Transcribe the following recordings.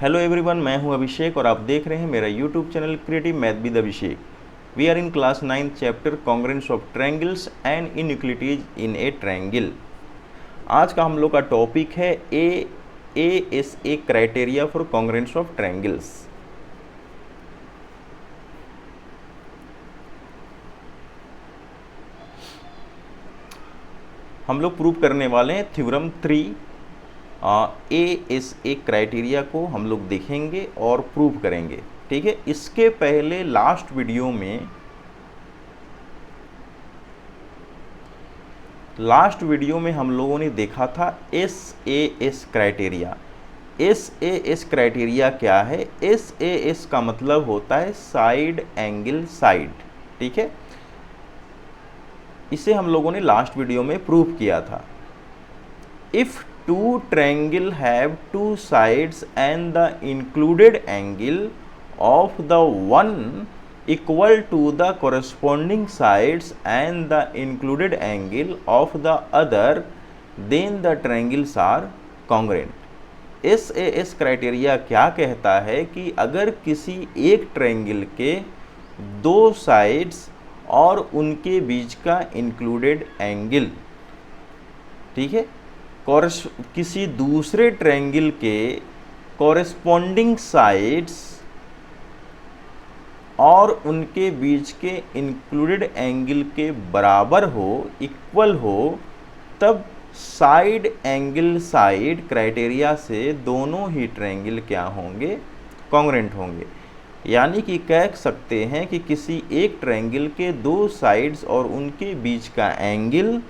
Hello everyone, मैं हूं अभिषेक और आप देख रहे हैं मेरा YouTube channel creative math with Abhishek. We are in class 9th chapter congruence of triangles and inequalities in a triangle. आज का हम लोग का टॉपिक है a criteria for congruence of triangles. हम लोग प्रूव करने वाले हैं थ्योरम 3 ए क्राइटेरिया को हम लोग देखेंगे और प्रूव करेंगे। ठीक है, इसके पहले लास्ट वीडियो में हम लोगों ने देखा था एस क्राइटेरिया। एस क्राइटेरिया क्या है? एस का मतलब होता है साइड एंगल साइड। ठीक है, इसे हम लोगों ने लास्ट वीडियो में प्रूव किया था। If two triangle have two sides and the included angle of the one equal to the corresponding sides and the included angle of the other, then the triangles are congruent। S criteria क्या कहता है कि अगर किसी एक triangle के दो sides और उनके बीच का इंक्लूडेड एंगल, ठीक है, किसी दूसरे ट्रायंगल के कॉरेस्पॉन्डिंग साइड्स और उनके बीच के इंक्लूडेड एंगल के बराबर हो, इक्वल हो, तब साइड एंगल साइड क्राइटेरिया से दोनों ही ट्रायंगल क्या होंगे? कॉन्ग्रुएंट होंगे। यानी कि कह सकते हैं कि किसी एक ट्रायंगल के दो साइड्स और उनके बीच का एंगल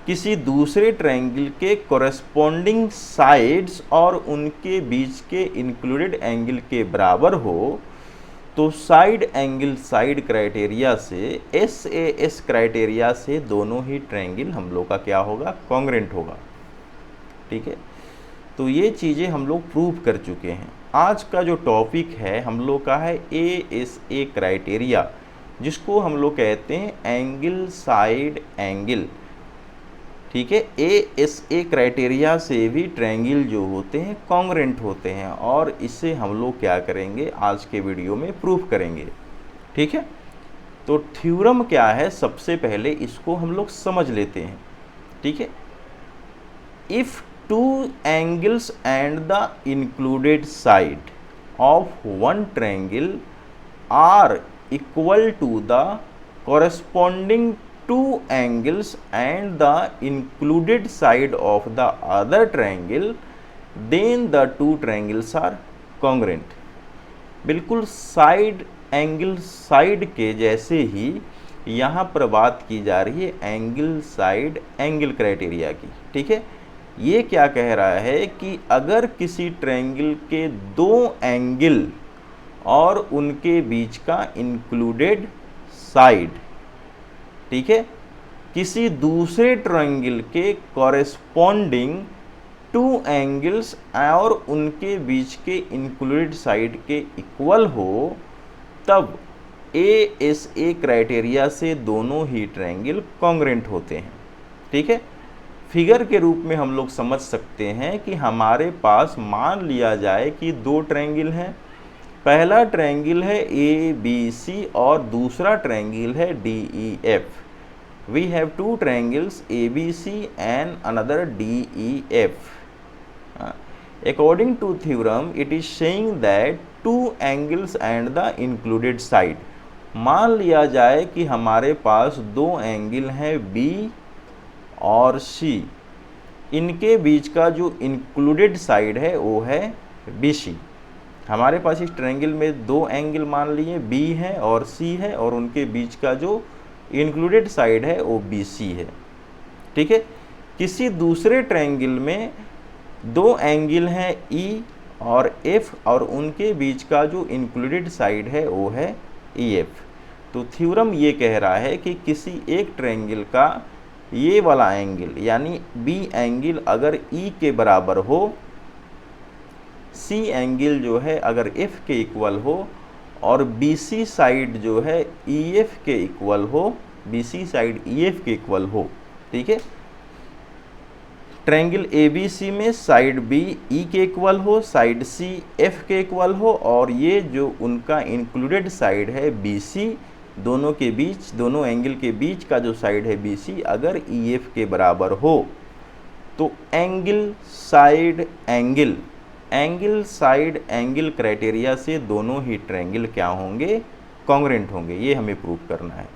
किसी दूसरे ट्रायंगल के कॉरेस्पॉन्डिंग साइड्स और उनके बीच के इंक्लूडेड एंगल के बराबर हो, तो साइड एंगल साइड क्राइटेरिया से एस क्राइटेरिया से दोनों ही ट्रायंगल हम लोग का क्या होगा? कॉन्ग्रुएंट होगा। ठीक है, तो ये चीज़ें हम लोग प्रूव कर चुके हैं। आज का जो टॉपिक है हम लोग का है ए क्राइटेरिया, जिसको हम लोग कहते हैं एंगल साइड एंगल। ठीक है, ए क्राइटेरिया से भी ट्रायंगल जो होते हैं कॉन्ग्रुएंट होते हैं और इसे हम लोग क्या करेंगे? आज के वीडियो में प्रूफ करेंगे। ठीक है, तो थ्योरम क्या है सबसे पहले इसको हम लोग समझ लेते हैं। ठीक है, if two angles and the included side of one triangle are equal to the corresponding two angles and the included side of the other triangle, then the two triangles are congruent। बिल्कुल side angle side के जैसे ही यहाँ पर बात की जा रही है एंगल साइड एंगल क्राइटेरिया की। ठीक है, ये क्या कह रहा है कि अगर किसी ट्रायंगल के दो एंगल और उनके बीच का इंक्लूडेड साइड, ठीक है, किसी दूसरे ट्रायंगल के कॉरेस्पॉन्डिंग टू एंगल्स और उनके बीच के इंक्लूडेड साइड के इक्वल हो, तब ए क्राइटेरिया से दोनों ही ट्रायंगल कॉन्ग्रुएंट होते हैं। ठीक है, फिगर के रूप में हम लोग समझ सकते हैं कि हमारे पास मान लिया जाए कि दो ट्रायंगल हैं। पहला ट्रायंगल है ABC और दूसरा ट्रायंगल है DEF। We have two triangles ABC and another DEF। According to theorem it is saying that two angles and the included side. मान लिया जाए कि हमारे पास दो एंगल हैं B और C, इनके बीच का जो इंक्लूडेड साइड है वो है BC। हमारे पास इस ट्रायंगल में दो एंगल मान लिए B है और C है और उनके बीच का जो इंक्लूडेड साइड है वो BC है। ठीक है, किसी दूसरे ट्रायंगल में दो एंगल हैं E और F और उनके बीच का जो इंक्लूडेड साइड है वो है EF। तो थ्योरम ये कह रहा है कि किसी एक ट्रायंगल का ये वाला एंगल यानी B एंगल अगर E के बराबर हो, C एंगल जो है अगर F के इक्वल हो और BC साइड जो है EF के इक्वल हो, BC साइड EF के इक्वल हो। ठीक है, ट्रायंगल ए बी सी में साइड बी ई के इक्वल हो, साइड सी एफ के इक्वल हो, और ये जो उनका इंक्लूडेड साइड है बी सी, दोनों के बीच, दोनों एंगल के बीच का जो साइड है बी सी अगर ई एफ के बराबर हो तो angle side angle, angle side angle criteria से दोनों ही ट्रायंगल क्या होंगे, कॉन्ग्रुएंट होंगे। ये हमें प्रूव करना है।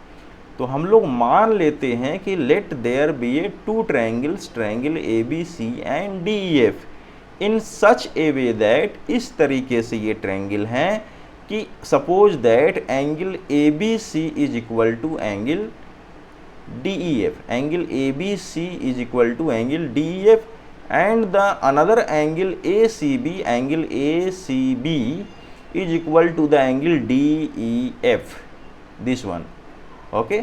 तो हम लोग मान लेते हैं कि let there be a two triangles, triangle A B C and D E F, in such a way that, इस तरीके से ये ट्रायंगल हैं कि suppose that angle A B C is equal to angle D E F, angle A B C is equal to angle D E F, and the another angle ACB, angle ACB is equal to the angle DEF, this one, okay,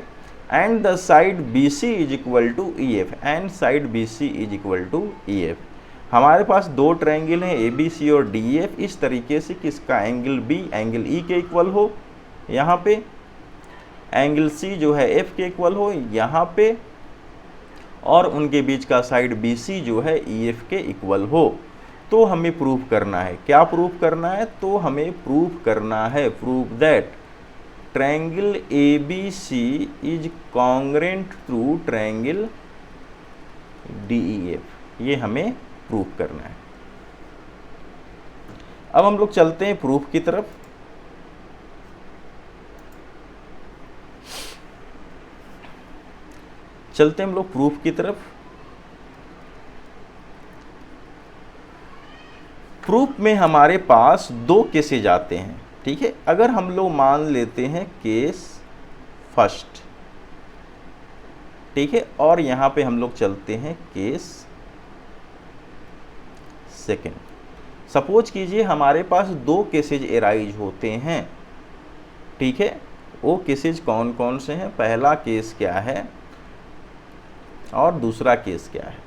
and the side BC is equal to EF, and side BC is equal to EF। हमारे पास दो triangle हैं ABC और DEF, इस तरीके से किसका angle B angle E के equal हो, यहाँ पे एंगल C जो है F के इक्वल हो यहाँ पे, और उनके बीच का साइड BC जो है EF के इक्वल हो। तो हमें प्रूव करना है, क्या प्रूव करना है, तो हमें प्रूव करना है, prove that triangle ABC is congruent through triangle DEF, ये हमें प्रूव करना है। अब हम लोग चलते हैं प्रूफ की तरफ। चलते हैं हम लोग प्रूफ की तरफ। प्रूफ में हमारे पास दो केसेज आते हैं, ठीक है। अगर हम लोग मान लेते हैं केस फर्स्ट, ठीक है, और यहां पे हम लोग चलते हैं केस सेकेंड। सपोज कीजिए हमारे पास दो केसेज एराइज होते हैं, ठीक है। वो केसेज कौन कौन से हैं, पहला केस क्या है और दूसरा केस क्या है।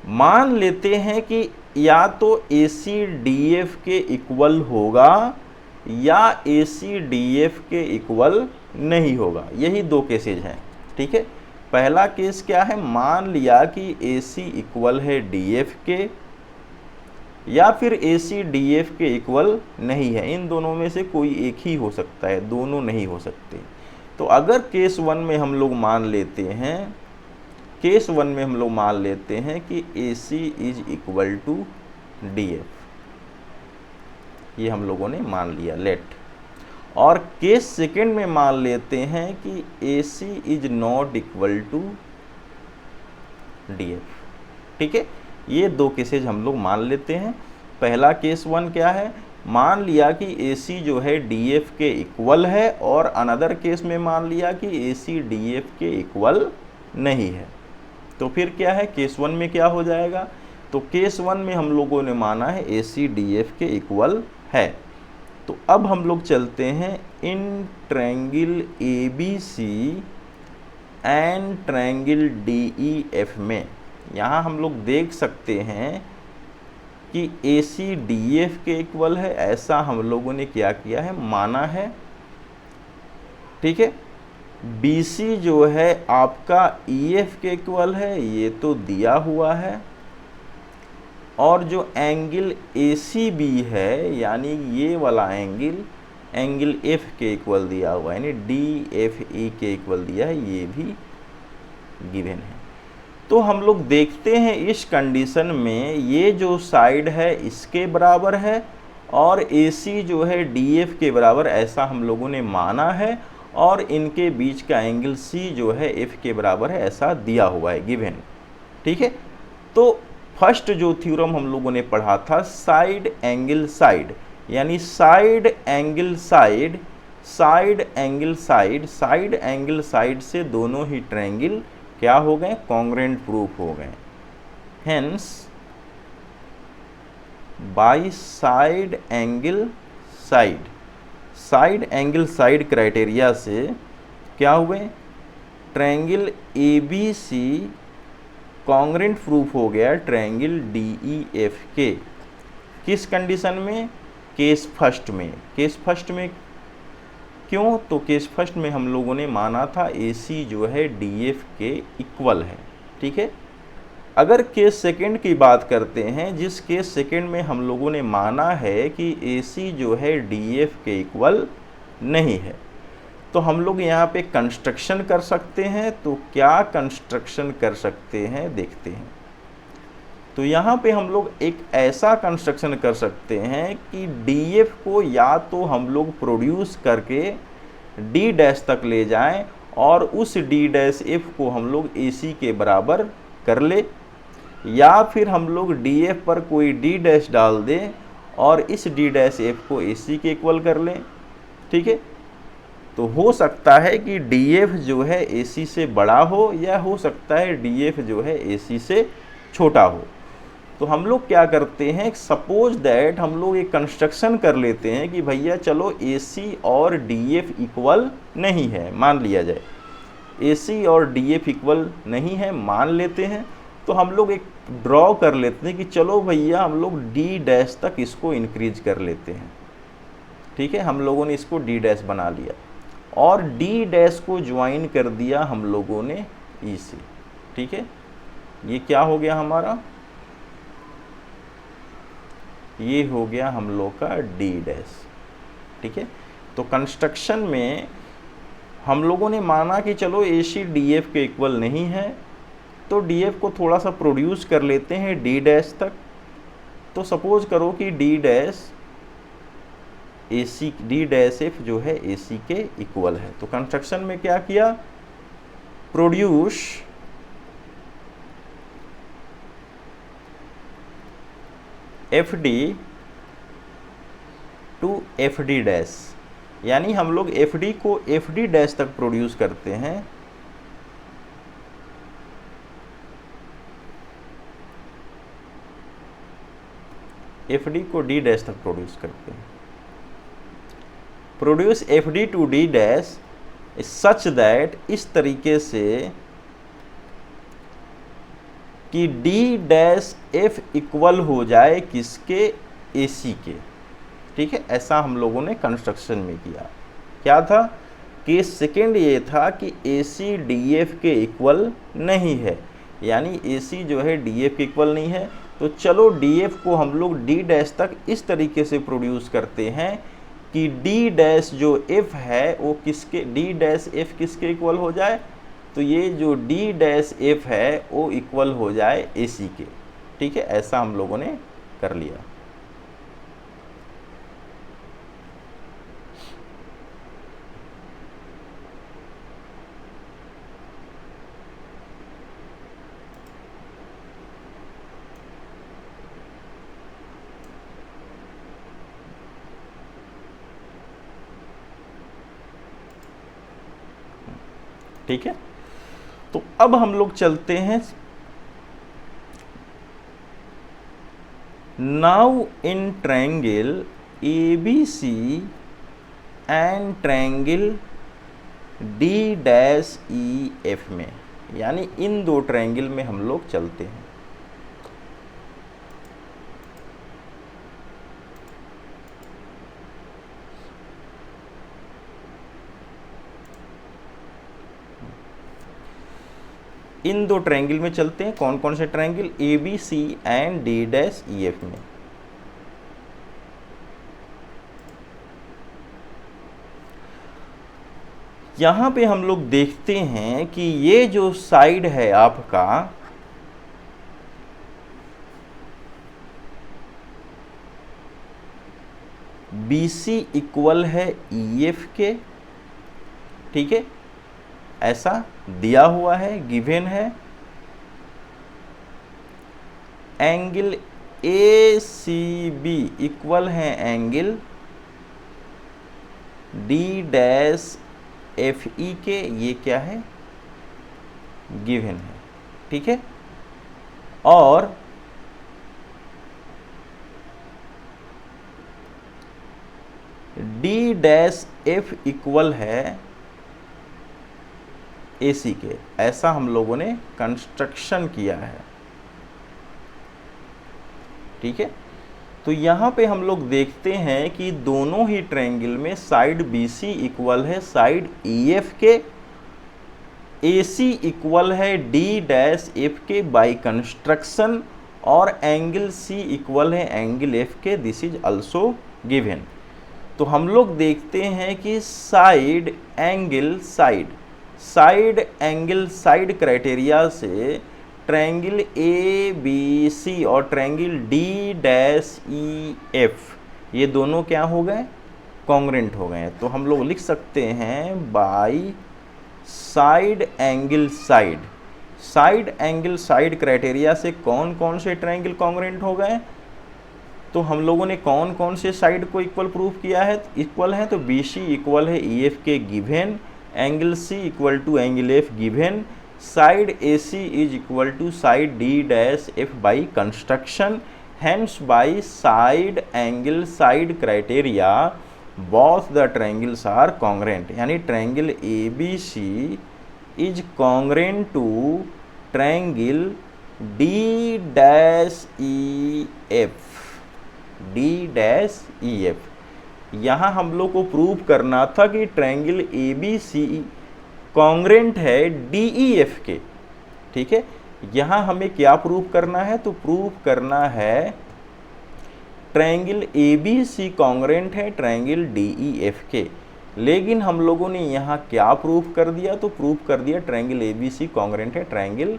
मान लेते हैं कि या तो ACDF के इक्वल होगा या ACDF के इक्वल नहीं होगा, यही दो केसेज हैं, ठीक है। पहला केस क्या है, मान लिया कि AC इक्वल है DF के या फिर ACDF के इक्वल नहीं है, इन दोनों में से कोई एक ही हो सकता है, दोनों नहीं हो सकते। तो अगर केस वन में हम लोग मान लेते हैं, केस वन में हम लोग मान लेते हैं कि AC is equal to DF, ये हम लोगों ने मान लिया, लेट। और केस सेकेंड में मान लेते हैं कि AC is not equal to DF, ठीक है। ये दो केसेज हम लोग मान लेते हैं। पहला केस वन क्या है, मान लिया कि AC जो है DF के इक्वल है, और अनदर केस में मान लिया कि AC DF के इक्वल नहीं है। तो फिर क्या है, केस वन में क्या हो जाएगा, तो केस वन में हम लोगों ने माना है ACDF के इक्वल है। तो अब हम लोग चलते हैं in triangle ABC and triangle DEF में। यहाँ हम लोग देख सकते हैं कि ACDF के इक्वल है, ऐसा हम लोगों ने क्या किया है, माना है, ठीक है। BC जो है आपका EF के इक्वल है, ये तो दिया हुआ है, और जो एंगल ACB है यानी ये वाला एंगल, एंगल F के इक्वल दिया हुआ है, यानी DFE के इक्वल दिया है, ये भी गिवन है। तो हम लोग देखते हैं इस कंडीशन में ये जो साइड है इसके बराबर है, और AC जो है DF के बराबर, ऐसा हम लोगों ने माना है, और इनके बीच का एंगल C जो है F के बराबर है, ऐसा दिया हुआ है, गिवन, ठीक है। तो फर्स्ट जो थ्योरम हम लोगों ने पढ़ा था, साइड एंगल साइड, यानी side angle side, side angle side, side angle side से दोनों ही ट्रायंगल क्या हो गए, कॉन्ग्रुएंट प्रूफ हो गए। Hence by side angle side, side angle side criteria से क्या हुए, ट्रायंगल ABC कॉन्ग्रुएंट प्रूफ हो गया ट्रायंगल DEF के। किस कंडीशन में, केस फर्स्ट में। केस फर्स्ट में क्यों, तो केस फर्स्ट में हम लोगों ने माना था AC जो है DF के इक्वल है, ठीक है। अगर केस सेकंड की बात करते हैं, जिस केस सेकंड में हम लोगों ने माना है कि AC जो है DF के इक्वल नहीं है, तो हम लोग यहाँ पे कंस्ट्रक्शन कर सकते हैं। तो क्या कंस्ट्रक्शन कर सकते हैं देखते हैं। तो यहाँ पे हम लोग एक ऐसा कंस्ट्रक्शन कर सकते हैं कि DF को या तो हम लोग प्रोड्यूस करके D' तक ले जाएं और उस D'(F) को हम लोग AC के बराबर कर ले, या फिर हम लोग DF पर कोई D' डाल दें और इस D'(F) को AC के इक्वल कर लें। ठीक है, तो हो सकता है कि DF जो है AC से बड़ा हो, या हो सकता है DF जो है AC से छोटा हो। तो हम लोग क्या करते हैं, सपोज दैट हम लोग एक कंस्ट्रक्शन कर लेते हैं कि भैया चलो AC और DF इक्वल नहीं है, मान लिया जाए AC और DF इक्वल नहीं है, मान लेते हैं। तो हम लोग एक ड्रॉ कर लेते हैं कि चलो भैया हम लोग D' तक इसको इंक्रीज कर लेते हैं। ठीक है, हम लोगों ने इसको D' बना लिया और D' को ज्वाइन कर दिया हम लोगों ने E से। ठीक है, ये क्या हो गया हमारा, ये हो गया हम लोग का D'। ठीक है, तो कंस्ट्रक्शन में हम लोगों ने माना कि चलो AC DF के इक्वल नहीं है, तो DF को थोड़ा सा प्रोड्यूस कर लेते हैं D' तक। तो सपोज करो कि D'(F) जो है AC के इक्वल है। तो कंस्ट्रक्शन में क्या किया, प्रोड्यूस FD टू FD', यानी हम लोग FD को FD' तक प्रोड्यूस करते हैं। FD को D' तक प्रोड्यूस करते हैं। Produce FD to D' such that, इस तरीके से कि D'(F) इक्वल हो जाए किसके, AC के। ठीक है, ऐसा हम लोगों ने कंस्ट्रक्शन में किया। क्या था, केस सेकेंड ये था कि AC DF के इक्वल नहीं है, यानी AC जो है DF के इक्वल नहीं है। तो चलो DF को हम लोग D' तक इस तरीके से प्रोड्यूस करते हैं कि D' जो F है वो किसके, D'(F) किसके इक्वल हो जाए, तो ये जो D'(F) है वो इक्वल हो जाए AC के। ठीक है, ऐसा हम लोगों ने कर लिया। ठीक है, तो अब हम लोग चलते हैं now in triangle ABC and triangle D'(EF) में, यानी इन दो ट्रायंगल में हम लोग चलते हैं। इन दो ट्रायंगल में चलते हैं। कौन कौन से ट्रायंगल, ABC एंड D'(EF) में। यहाँ पे हम लोग देखते हैं कि ये जो साइड है आपका, BC इक्वल है EF के। ठीक है, ऐसा दिया हुआ है, गिवन है। एंगल ACB इक्वल है एंगल D'(FE) के, ये क्या है, गिवन है। ठीक है, और D'(F) इक्वल है AC के। ऐसा हम लोगों ने कंस्ट्रक्शन किया है। ठीक है, तो यहाँ पे हम लोग देखते हैं कि दोनों ही ट्रायंगल में साइड BC इक्वल है साइड EF के, AC इक्वल है डी डैश एफ के बाई कंस्ट्रक्शन और एंगल C इक्वल है एंगल F के, दिस इज ऑल्सो गिवन। तो हम लोग देखते हैं कि साइड एंगल साइड क्राइटेरिया से ट्रायंगल ABC और ट्रायंगल D'EF ये दोनों क्या हो गए, कॉन्ग्रेंट हो गए। तो हम लोग लिख सकते हैं by side angle side criteria से कौन कौन से ट्रायंगल कॉन्ग्रेंट हो गए। तो हम लोगों ने कौन कौन से साइड को इक्वल प्रूफ किया है, इक्वल है। तो BC इक्वल है EF के given, angle C equal to angle F given, side AC is equal to side D dash F by construction, hence by side angle side criteria both the triangles are congruent, यानी triangle ABC is congruent to triangle D'EF। यहाँ हम लोग को prove करना था कि triangle ABC congruent है DEF के, ठीक है। यहाँ हमें क्या प्रूव करना है, तो प्रूव करना है ट्रायंगल ABC कॉन्ग्रेंट है ट्रायंगल DEF के। लेकिन हम लोगों ने यहाँ क्या प्रूव कर दिया, तो प्रूव कर दिया ट्रायंगल ABC कॉन्ग्रेंट है ट्रायंगल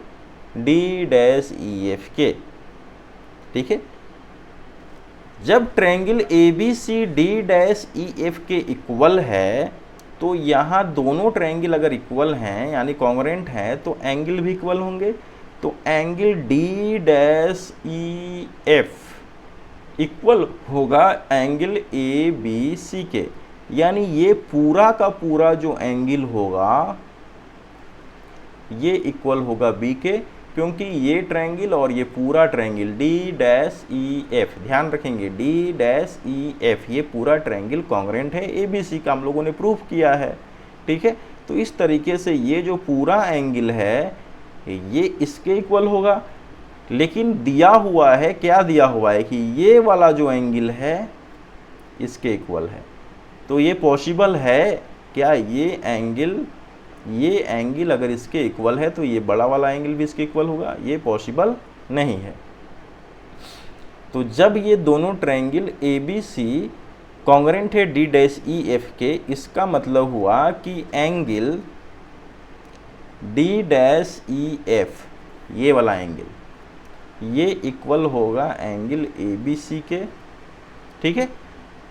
D'EF के, ठीक है। जब ट्रायंगल ABC D'EF के इक्वल है, तो यहाँ दोनों ट्रायंगल अगर इक्वल हैं यानी कॉन्ग्रेंट हैं तो एंगल भी इक्वल होंगे। तो एंगल D'EF इक्वल होगा एंगल ABC के, यानी ये पूरा का पूरा जो एंगल होगा ये इक्वल होगा B के, क्योंकि ये ट्रायंगल और ये पूरा ट्रायंगल D'EF, ध्यान रखेंगे D'EF ये पूरा ट्रायंगल कॉन्ग्रेंट है ABC का, हम लोगों ने प्रूफ किया है, ठीक है। तो इस तरीके से ये जो पूरा एंगल है ये इसके इक्वल होगा। लेकिन दिया हुआ है, क्या दिया हुआ है कि ये वाला जो एंगल है इसके इक्वल है। तो ये पॉसिबल है क्या, ये एंगल अगर इसके इक्वल है तो ये बड़ा वाला एंगल भी इसके इक्वल होगा, ये पॉसिबल नहीं है। तो जब ये दोनों ट्रायंगल ABC कॉन्ग्रेंट है D'EF के, इसका मतलब हुआ कि एंगल D'EF ये वाला एंगल ये इक्वल होगा एंगल ABC के, ठीक है।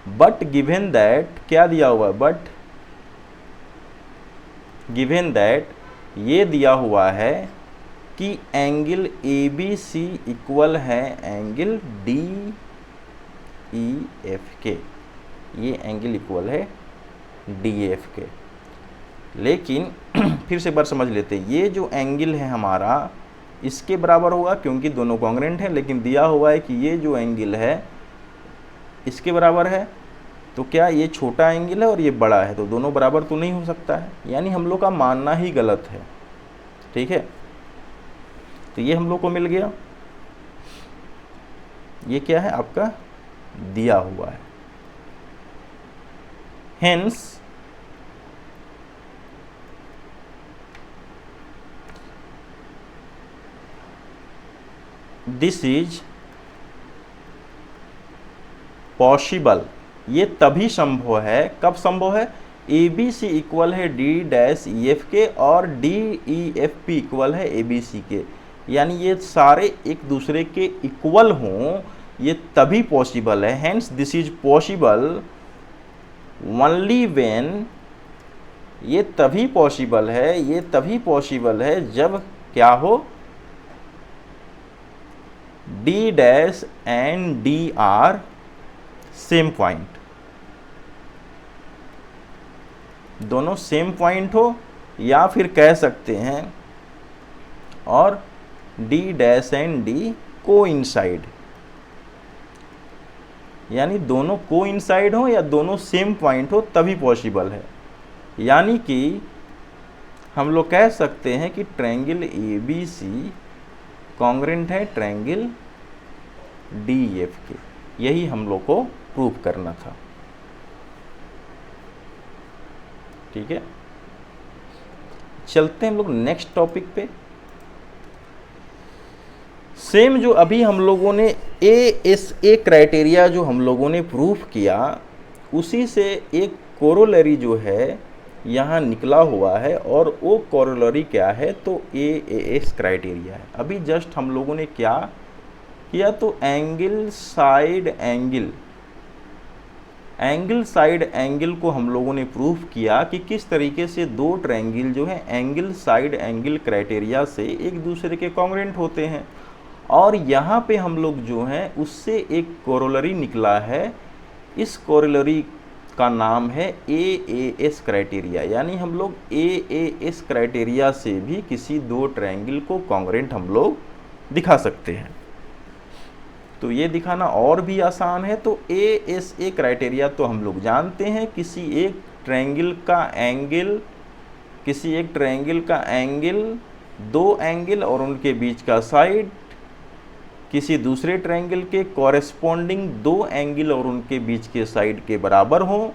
बट गिवन दैट, क्या दिया हुआ है, बट गिवन दैट ये दिया हुआ है कि एंगल ABC इक्वल है एंगल DEF के, ये एंगल इक्वल है DEF के। लेकिन फिर से एक बार समझ लेते हैं, ये जो एंगल है हमारा इसके बराबर होगा क्योंकि दोनों कॉन्ग्रेंट हैं, लेकिन दिया हुआ है कि ये जो एंगल है इसके बराबर है। तो क्या ये छोटा एंगल है और ये बड़ा है, तो दोनों बराबर तो नहीं हो सकता है, यानी हम लोग का मानना ही गलत है, ठीक है। तो ये हम लोग को मिल गया, ये क्या है आपका दिया हुआ है। हेंस दिस इज पॉसिबल, ये तभी संभव है, कब संभव है, ABC इक्वल है D'EF के और DEFP इक्वल है ABC के, यानी ये सारे एक दूसरे के इक्वल हों, ये तभी पॉसिबल है। Hence this is possible only when, ये तभी पॉसिबल है जब क्या हो, D' and D are same point, दोनों सेम पॉइंट हो, या फिर कह सकते हैं और D' एंड D कोइंसाइड, यानी दोनों कोइंसाइड हो या दोनों सेम पॉइंट हो तभी पॉसिबल है। यानी कि हम लोग कह सकते हैं कि ट्रायंगल ABC कॉन्ग्रेंट है ट्रायंगल DEF के, यही हम लोग को प्रूव करना था, ठीक है। चलते हैं हम लोग नेक्स्ट टॉपिक पे। सेम जो अभी हम लोगों ने ASA क्राइटेरिया जो हम लोगों ने प्रूफ किया, उसी से एक कोरोलरी जो है यहाँ निकला हुआ है, और वो कोरोलरी क्या है, तो AAS क्राइटेरिया है। अभी जस्ट हम लोगों ने क्या किया, तो एंगल साइड एंगल को हम लोगों ने प्रूफ किया कि किस तरीके से दो ट्रायंगल जो है एंगल साइड एंगल क्राइटेरिया से एक दूसरे के कॉन्ग्रुएंट होते हैं। और यहाँ पे हम लोग जो हैं उससे एक कोरोलरी निकला है, इस कोरोलरी का नाम है AAS क्राइटेरिया, यानी हम लोग AAS क्राइटेरिया से भी किसी दो ट्रायंगल को कॉन्ग्रुएंट हम लोग दिखा सकते हैं। तो ये दिखाना और भी आसान है। तो ASA क्राइटेरिया तो हम लोग जानते हैं, किसी एक ट्रायंगल का एंगल दो एंगल और उनके बीच का साइड किसी दूसरे ट्रायंगल के कॉरेस्पॉन्डिंग दो एंगल और उनके बीच के साइड के बराबर हों,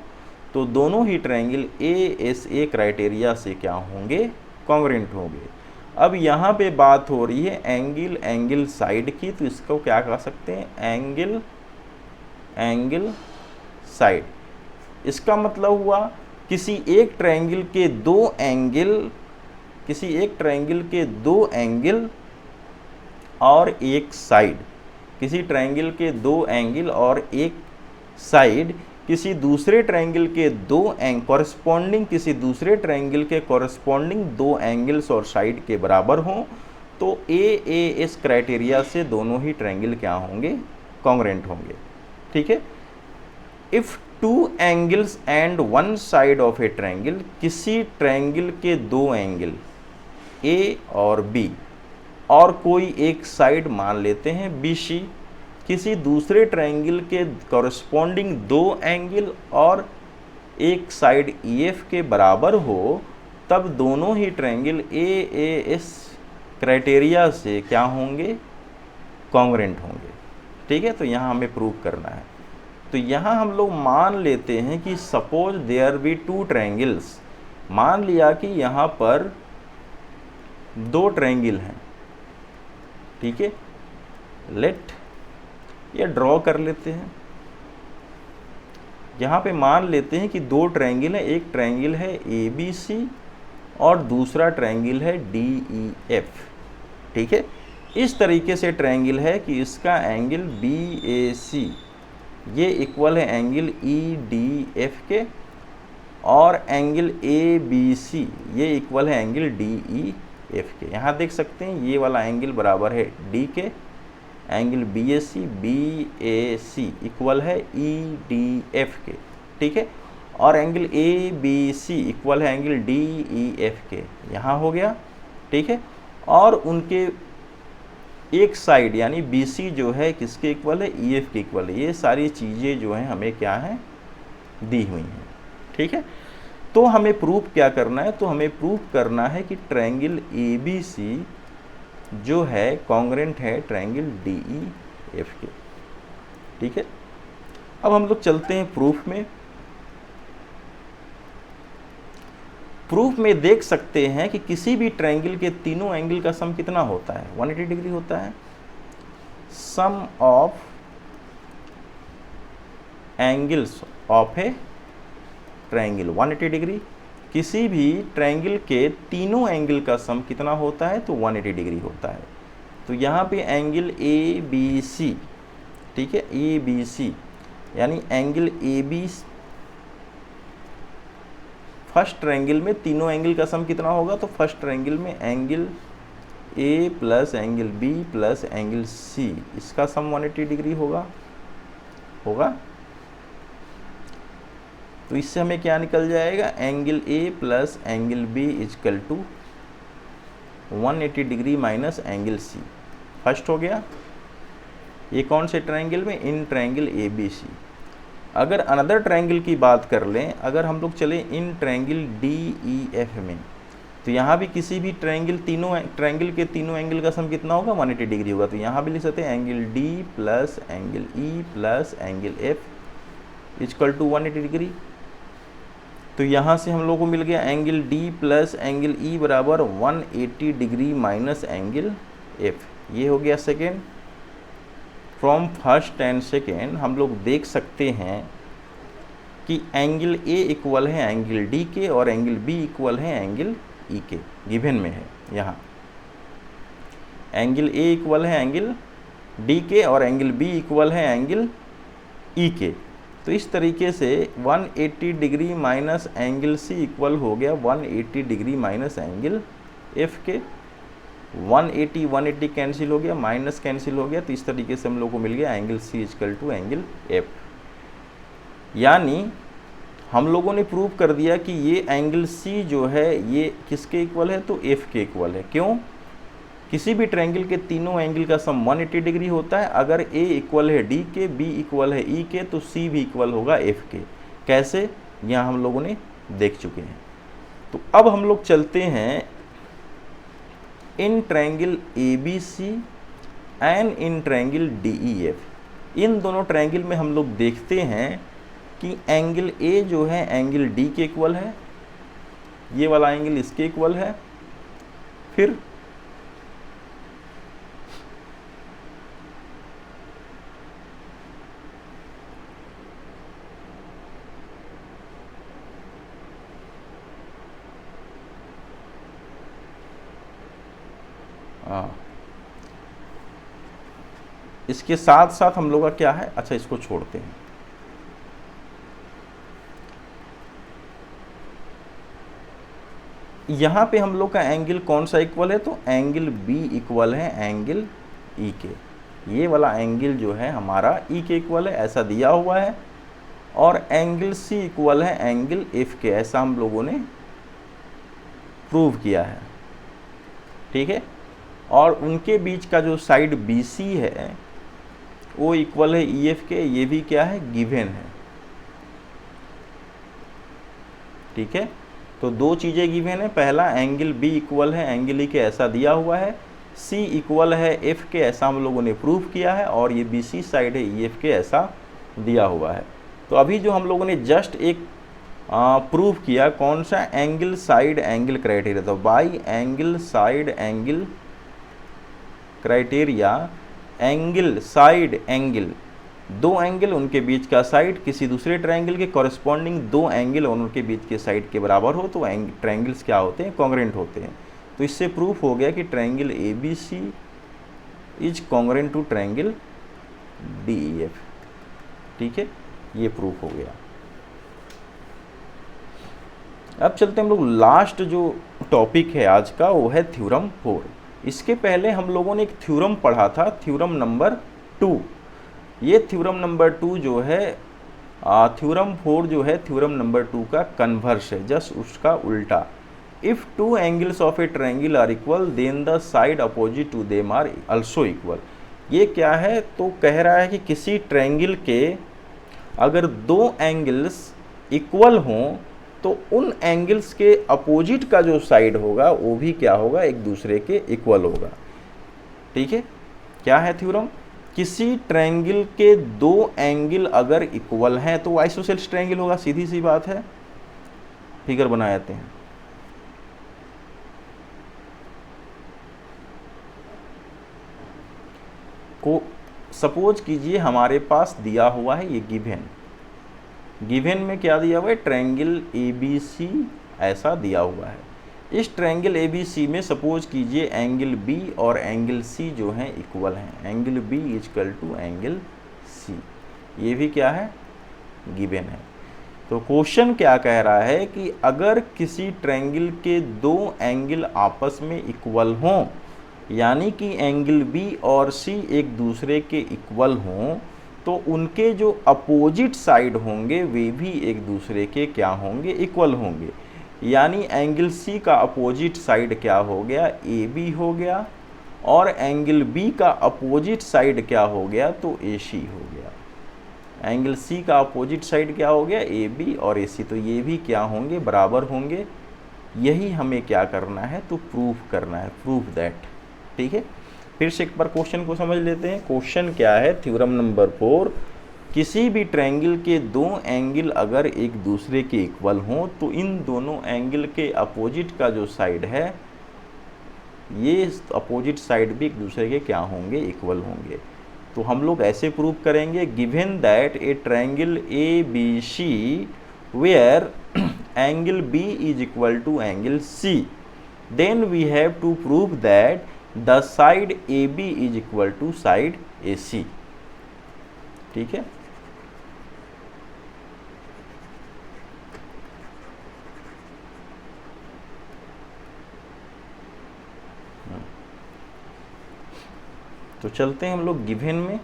तो दोनों ही ट्रायंगल ASA क्राइटेरिया से क्या होंगे, कॉन्ग्रुएंट होंगे। अब यहाँ पे बात हो रही है एंगल साइड की, तो इसको क्या कह सकते हैं, एंगल साइड। इसका मतलब हुआ किसी एक ट्रायंगल के दो एंगल और एक साइड, किसी ट्रायंगल के दो एंगल और एक साइड किसी दूसरे ट्रायंगल के किसी दूसरे ट्रायंगल के कॉरेस्पॉन्डिंग दो एंगल्स और साइड के बराबर हों, तो AAS क्राइटेरिया से दोनों ही ट्रायंगल क्या होंगे, कॉन्ग्रुएंट होंगे। ठीक है। If two angles and one side of a triangle, किसी ट्रायंगल के दो एंगल A और B और कोई एक साइड मान लेते हैं BC, किसी दूसरे ट्रायंगल के कॉरेस्पॉन्डिंग दो एंगल और एक साइड EF के बराबर हो, तब दोनों ही ट्रायंगल AAS क्राइटेरिया से क्या होंगे, कॉन्ग्रुएंट होंगे। ठीक है। तो यहाँ हमें प्रूव करना है। तो यहाँ हम लोग मान लेते हैं कि suppose there be two triangles, मान लिया कि यहाँ पर दो ट्रायंगल हैं। ठीक है। लेट ये ड्रॉ कर लेते हैं। यहाँ पे मान लेते हैं कि दो ट्रायंगल है, एक ट्रायंगल है ABC और दूसरा ट्रायंगल है DEF। ठीक है। इस तरीके से ट्रायंगल है कि इसका एंगल BAC ये इक्वल है एंगल EDF के, और एंगल ABC ये इक्वल है एंगल DEF के। यहाँ देख सकते हैं ये वाला एंगल बराबर है D के, एंगल BAC इक्वल है EDF के। ठीक है। और एंगल ABC इक्वल है एंगल DEF के। यहाँ हो गया। ठीक है। और उनके एक साइड यानी BC जो है किसके इक्वल है, EF के इक्वल है। ये सारी चीज़ें जो हैं हमें क्या हैं, दी हुई हैं। ठीक है। तो हमें प्रूफ क्या करना है, तो हमें प्रूफ करना है कि ट्रायंगल ABC जो है कॉन्ग्रुएंट है ट्रायंगल DEF के। ठीक है। अब हम लोग चलते हैं प्रूफ में। प्रूफ में देख सकते हैं कि किसी भी ट्रायंगल के तीनों एंगल का सम कितना होता है, 180 डिग्री होता है। Sum of angles of a triangle 180 degree. किसी भी ट्रायंगल के तीनों एंगल का सम कितना होता है, तो 180 डिग्री होता है। तो यहाँ पे एंगल ABC, ठीक है, ABC यानी एंगल AB फर्स्ट ट्रायंगल में तीनों एंगल का सम कितना होगा, तो फर्स्ट ट्रायंगल में angle A plus angle B plus angle C इसका सम 180 डिग्री होगा। तो इससे हमें क्या निकल जाएगा, angle A plus angle B is equal to 180 degree minus angle C। First हो गया। ये कौन से ट्रायंगल में, इन ट्रायंगल ABC। अगर अनदर ट्रायंगल की बात कर लें, अगर हम लोग चले इन ट्रायंगल DEF में, तो यहाँ भी किसी भी ट्रायंगल के तीनों एंगल का सम कितना होगा, 180 डिग्री होगा। तो यहाँ भी लिख सकते हैं angle D plus angle E plus angle F is equal to 180 degree. तो यहाँ से हम लोग को मिल गया angle D plus angle E बराबर 180 डिग्री माइनस एंगल एफ। ये हो गया second. From first and second हम लोग देख सकते हैं कि एंगल ए इक्वल है एंगल डी के और एंगल बी इक्वल है एंगल ई के, गिवन में है। यहाँ एंगल ए इक्वल है एंगल डी के और एंगल बी इक्वल है एंगल ई के। तो इस तरीके से 180 degree minus angle C equal हो गया 180 डिग्री माइनस एंगल एफ के। 180 कैंसिल हो गया, माइनस कैंसिल हो गया, तो इस तरीके से हम लोग को मिल गया angle C equal to angle F. यानी हम लोगों ने प्रूव कर दिया कि ये एंगल सी जो है ये किसके इक्वल है, तो एफ के इक्वल है। क्यों? किसी भी ट्रायंगल के तीनों एंगल का सम 180 डिग्री होता है। अगर ए इक्वल है डी के, बी इक्वल है ई के, तो सी भी इक्वल होगा एफ के। कैसे? यहाँ हम लोगों ने देख चुके हैं। तो अब हम लोग चलते हैं in triangle A B C and in triangle D E F. इन दोनों ट्रायंगल में हम लोग देखते हैं कि एंगल ए जो है एंगल डी के इक्वल है, ये वाला एंगल इसके इक्वल है। फिर इसके साथ साथ हम लोग का क्या है, अच्छा इसको छोड़ते हैं। यहाँ पे हम लोग का एंगल कौन सा इक्वल है, तो एंगल बी इक्वल है एंगल ई के। ये वाला एंगल जो है हमारा ई के इक्वल है, ऐसा दिया हुआ है। और एंगल सी इक्वल है एंगल एफ के, ऐसा हम लोगों ने प्रूव किया है। ठीक है। और उनके बीच का जो साइड बी सी है वो इक्वल है ई एफ के, ये भी क्या है, गिवन है। ठीक है। तो दो चीज़ें गिवन है। पहला एंगल बी इक्वल है एंगल ई के, ऐसा दिया हुआ है। सी इक्वल है एफ के, ऐसा हम लोगों ने प्रूव किया है। और ये बी सी साइड है ई एफ के, ऐसा दिया हुआ है। तो अभी जो हम लोगों ने जस्ट एक प्रूव किया, कौन सा, एंगल साइड एंगल क्राइटेरिया। तो by angle side angle criteria, angle side angle, दो एंगल उनके बीच का साइड किसी दूसरे ट्रायंगल के कॉरेस्पॉन्डिंग दो एंगल और उनके बीच के साइड के बराबर हो, तो ट्रायंगल्स क्या होते हैं, कॉन्ग्रुएंट होते हैं। तो इससे प्रूफ हो गया कि triangle A B C is congruent to triangle D E F. ठीक है, ये प्रूफ हो गया। अब चलते हम लोग लास्ट जो टॉपिक है आज का, वो है थ्योरम 4। इसके पहले हम लोगों ने एक थ्योरम पढ़ा था, थ्योरम नंबर 2। ये थ्योरम नंबर 2 जो है थ्योरम 4 जो है थ्योरम नंबर 2 का कन्वर्स है, जस्ट उसका उल्टा। If two angles of a triangle are equal then the side opposite to them are also equal. ये क्या है, तो कह रहा है कि किसी ट्रायंगल के अगर दो एंगल्स इक्वल हों तो उन एंगल्स के अपोजिट का जो साइड होगा वो भी क्या होगा, एक दूसरे के इक्वल होगा। ठीक है। क्या है थ्योरम, किसी ट्रायंगल के दो एंगल अगर इक्वल हैं तो आइसोसेलेस ट्रायंगल होगा, सीधी सी बात है। फिगर बना जाते हैं। को सपोज कीजिए हमारे पास दिया हुआ है ये गिवन में क्या दिया हुआ है, ट्रायंगल ए बी सी ऐसा दिया हुआ है। इस ट्रायंगल ए बी सी में सपोज कीजिए एंगल बी और एंगल सी जो हैं इक्वल हैं, angle B equal to angle C, ये भी क्या है, गिवन है। तो क्वेश्चन क्या कह रहा है कि अगर किसी ट्रायंगल के दो एंगल आपस में इक्वल हों, यानी कि एंगल बी और सी एक दूसरे के इक्वल हों, तो उनके जो अपोजिट साइड होंगे वे भी एक दूसरे के क्या होंगे, इक्वल होंगे। यानी एंगल सी का अपोजिट साइड क्या हो गया, ए बी हो गया, और एंगल बी का अपोजिट साइड क्या हो गया, तो ए सी हो गया। एंगल सी का अपोजिट साइड क्या हो गया, ए बी और ए सी, तो ये भी क्या होंगे, बराबर होंगे। यही हमें क्या करना है, तो प्रूफ करना है, प्रूफ दैट। ठीक है। फिर से एक बार क्वेश्चन को समझ लेते हैं। क्वेश्चन क्या है, थ्योरम नंबर 4 किसी भी ट्रायंगल के दो एंगल अगर एक दूसरे के इक्वल हों तो इन दोनों एंगल के अपोजिट का जो साइड है, ये अपोजिट साइड भी एक दूसरे के क्या होंगे, इक्वल होंगे। तो हम लोग ऐसे प्रूव करेंगे, given that a triangle A B C where angle B is equal to angle C, then we have to prove that the side A B is equal to side A C. ठीक है, तो चलते हैं हम लोग given में।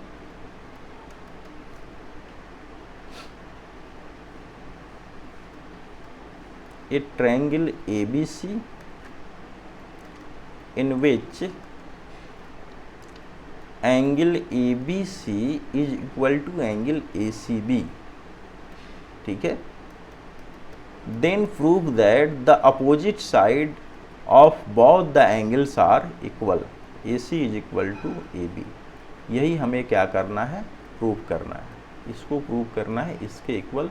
A triangle ABC in which angle ABC is equal to angle ACB, ठीक है, then prove that the opposite side of both the angles are equal, AC is equal to AB। यही हमें क्या करना है, प्रूव करना है, इसको प्रूव करना है इसके इक्वल,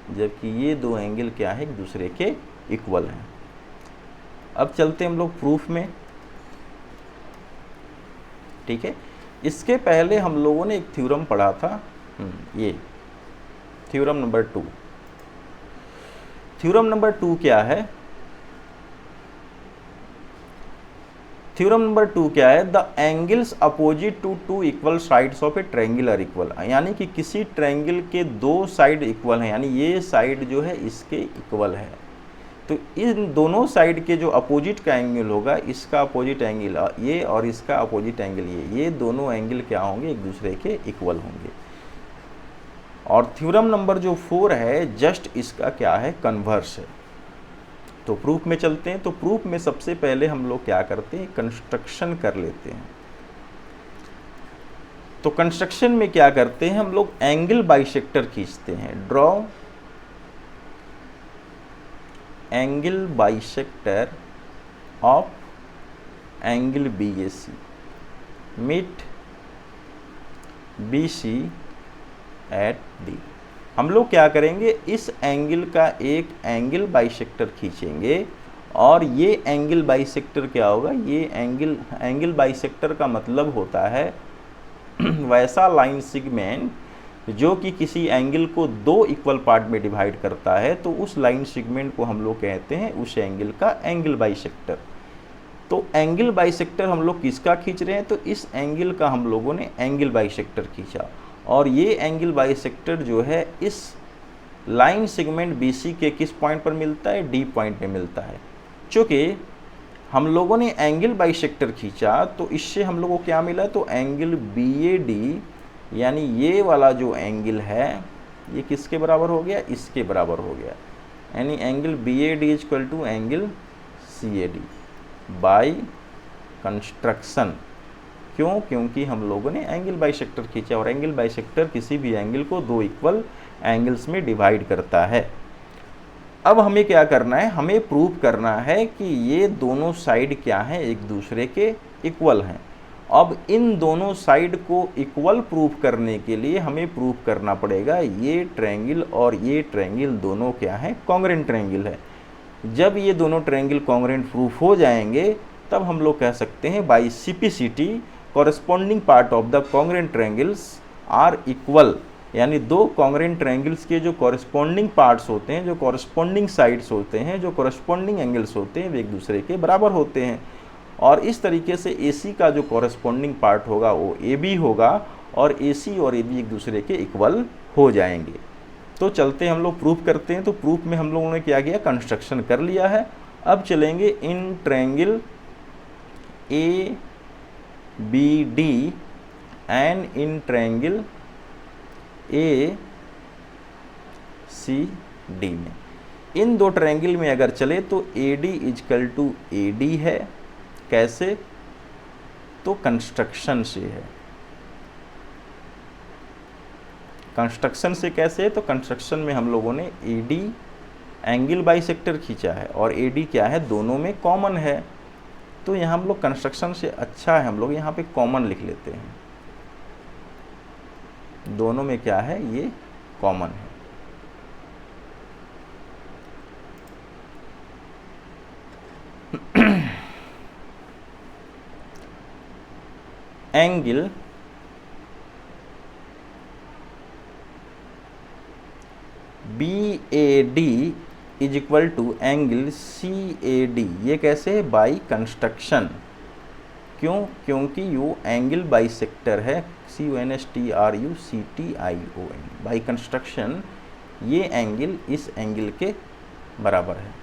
जबकि ये दो एंगल क्या है, एक दूसरे के इक्वल हैं। अब चलते हैं हम लोग प्रूफ में। ठीक है, इसके पहले हम लोगों ने एक थ्योरम पढ़ा था, ये थ्योरम नंबर 2। थ्योरम नंबर 2 क्या है, थ्योरम नंबर 2 क्या है, the angles opposite to two equal sides of a triangle are equal, यानी कि किसी ट्रायंगल के दो साइड इक्वल हैं, यानी ये साइड जो है इसके इक्वल है, तो इन दोनों साइड के जो अपोजिट का एंगल होगा, इसका अपोजिट एंगल ये और इसका अपोजिट एंगल ये दोनों एंगल क्या होंगे, एक दूसरे के इक्वल होंगे। और थ्योरम नंबर जो 4 है जस्ट इसका क्या है, कन्वर्स है। तो प्रूफ में चलते हैं। तो प्रूफ में सबसे पहले हम लोग क्या करते हैं, कंस्ट्रक्शन कर लेते हैं। तो कंस्ट्रक्शन में क्या करते हैं हम लोग, एंगल बाइसेक्टर खींचते हैं। Draw angle bisector of angle BAC meet BC at D। हम लोग क्या करेंगे, इस एंगल का एक एंगल बाइसेक्टर खींचेंगे, और ये एंगल बाइसेक्टर क्या होगा, ये एंगल बाइसेक्टर का मतलब होता है वैसा लाइन सेगमेंट जो कि किसी एंगल को दो इक्वल पार्ट में डिवाइड करता है, तो उस लाइन सेगमेंट को हम लोग कहते हैं उस एंगल का एंगल बाइसेक्टर। तो एंगल बाइसेक्टर हम लोग किसका खींच रहे हैं, तो इस एंगल का हम लोगों ने एंगल बाइसेक्टर खींचा, और ये एंगल बाइसेक्टर जो है इस लाइन सेगमेंट BC के किस पॉइंट पर मिलता है, D पॉइंट में मिलता है। चूँकि हम लोगों ने एंगल बाइसेक्टर खींचा तो इससे हम लोगों को क्या मिला, तो एंगल BAD, यानी ये वाला जो एंगल है ये किसके बराबर हो गया, इसके बराबर हो गया, यानी angle BAD is equal to angle CAD by construction. क्यों, क्योंकि हम लोगों ने एंगल बाइसेक्टर खींचा, और एंगल बाइसेक्टर किसी भी एंगल को दो इक्वल एंगल्स में डिवाइड करता है। अब हमें क्या करना है, हमें प्रूव करना है कि ये दोनों साइड क्या हैं, एक दूसरे के इक्वल हैं। अब इन दोनों साइड को इक्वल प्रूव करने के लिए हमें प्रूव करना पड़ेगा ये ट्रायंगल और ये ट्रायंगल दोनों क्या हैं, कॉन्ग्रुएंट ट्रायंगल है। जब ये दोनों ट्रायंगल कॉन्ग्रुएंट प्रूफ हो जाएंगे तब हम लोग कह सकते हैं by CPCT corresponding part of the congruent triangles are equal, यानी दो कॉन्ग्रुएंट ट्रायंगल्स के जो कॉरेस्पॉन्डिंग पार्ट्स होते हैं, जो कॉरेस्पॉन्डिंग साइड्स होते हैं, जो कॉरेस्पॉन्डिंग एंगल्स होते हैं, वे एक दूसरे के बराबर होते हैं। और इस तरीके से AC का जो कॉरेस्पॉन्डिंग पार्ट होगा वो AB होगा, और AC और AB एक दूसरे के इक्वल हो जाएंगे। तो चलते हम लोग प्रूफ करते हैं। तो प्रूफ में हम लोगों ने क्या किया, कंस्ट्रक्शन कर लिया है। अब चलेंगे in triangle ABD and in triangle ACD में। इन दो ट्रायंगल में अगर चले तो AD इजकल टू AD है, कैसे, तो कंस्ट्रक्शन से है। कंस्ट्रक्शन से कैसे है, तो कंस्ट्रक्शन में हम लोगों ने AD एंगल बाइसेक्टर खींचा है, और AD क्या है, दोनों में कॉमन है। तो यहाँ हम लोग कंस्ट्रक्शन से अच्छा है हम लोग यहाँ पे कॉमन लिख लेते हैं, दोनों में क्या है, ये कॉमन है। Angle BAD is equal to angle CAD, ये कैसे है, बाई कंस्ट्रक्शन। क्यों? क्योंकि यो एंगल बाइसेक्टर है, CONSTRUCTION, बाई कंस्ट्रक्शन ये एंगल इस एंगल के बराबर है।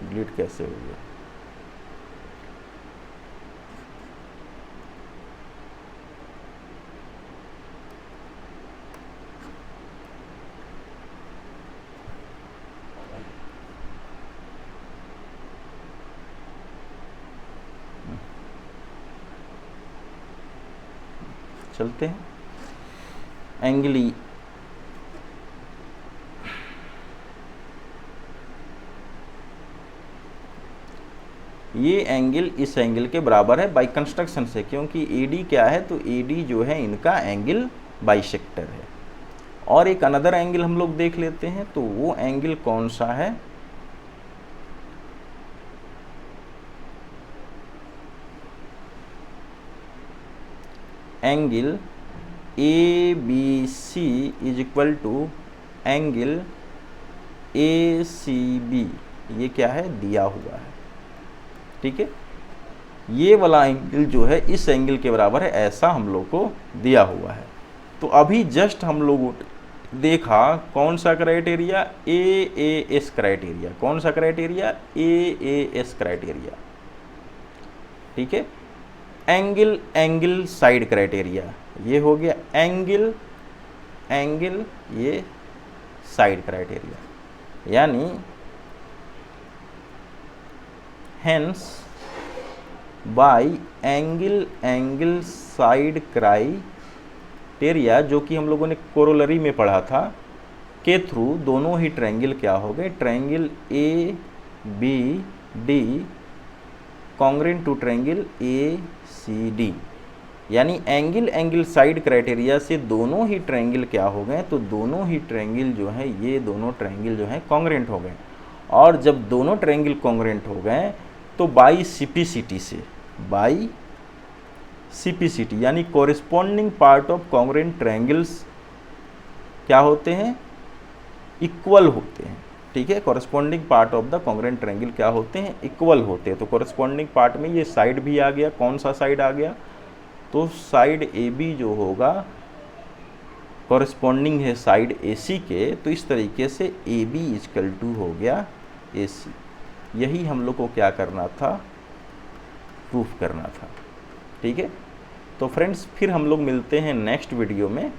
डिलीट कैसे हो गया? चलते हैं। एंगल ये एंगल इस एंगल के बराबर है बाई कंस्ट्रक्शन से, क्योंकि AD क्या है, तो AD जो है इनका एंगल बाइसेक्टर है। और एक अनदर एंगल हम लोग देख लेते हैं, तो वो एंगल कौन सा है, angle ABC is equal to angle ACB, ये क्या है, दिया हुआ है। ठीक है, ये वाला एंगल जो है इस एंगल के बराबर है, ऐसा हम लोग को दिया हुआ है। तो अभी जस्ट हम लोग देखा कौन सा क्राइटेरिया, AAS क्राइटेरिया। कौन सा क्राइटेरिया, AAS क्राइटेरिया। ठीक है, एंगल साइड क्राइटेरिया, ये हो गया एंगल ये साइड क्राइटेरिया, यानी hence by angle side criteria, जो कि हम लोगों ने कोरोलरी में पढ़ा था, के थ्रू दोनों ही ट्रायंगल क्या हो गए, triangle ABD congruent to triangle ACD, यानी एंगल साइड क्राइटेरिया से दोनों ही ट्रायंगल क्या हो गए, तो दोनों ही ट्रायंगल जो है, ये दोनों ट्रायंगल जो है कॉन्ग्रेंट हो गए। और जब दोनों ट्रायंगल कॉन्ग्रेंट हो गए तो बाई सिपिसिटी यानी corresponding part of congruent triangles क्या होते हैं, इक्वल होते हैं। ठीक है, corresponding part of the congruent triangle क्या होते हैं, इक्वल होते हैं। तो कोरिस्पोंडिंग पार्ट में ये साइड भी आ गया, कौन सा साइड आ गया, तो साइड AB जो होगा कोरिस्पोंडिंग है साइड AC के, तो इस तरीके से AB इक्वल टू हो गया AC। यही हम लोग को क्या करना था, प्रूफ करना था। ठीक है, तो फ्रेंड्स फिर हम लोग मिलते हैं नेक्स्ट वीडियो में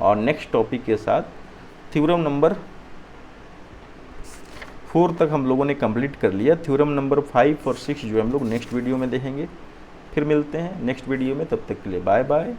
और नेक्स्ट टॉपिक के साथ। थ्योरम नंबर 4 तक हम लोगों ने कंप्लीट कर लिया, थ्योरम नंबर 5 और 6 जो हम लोग नेक्स्ट वीडियो में देखेंगे। फिर मिलते हैं नेक्स्ट वीडियो में, तब तक के लिए बाय बाय।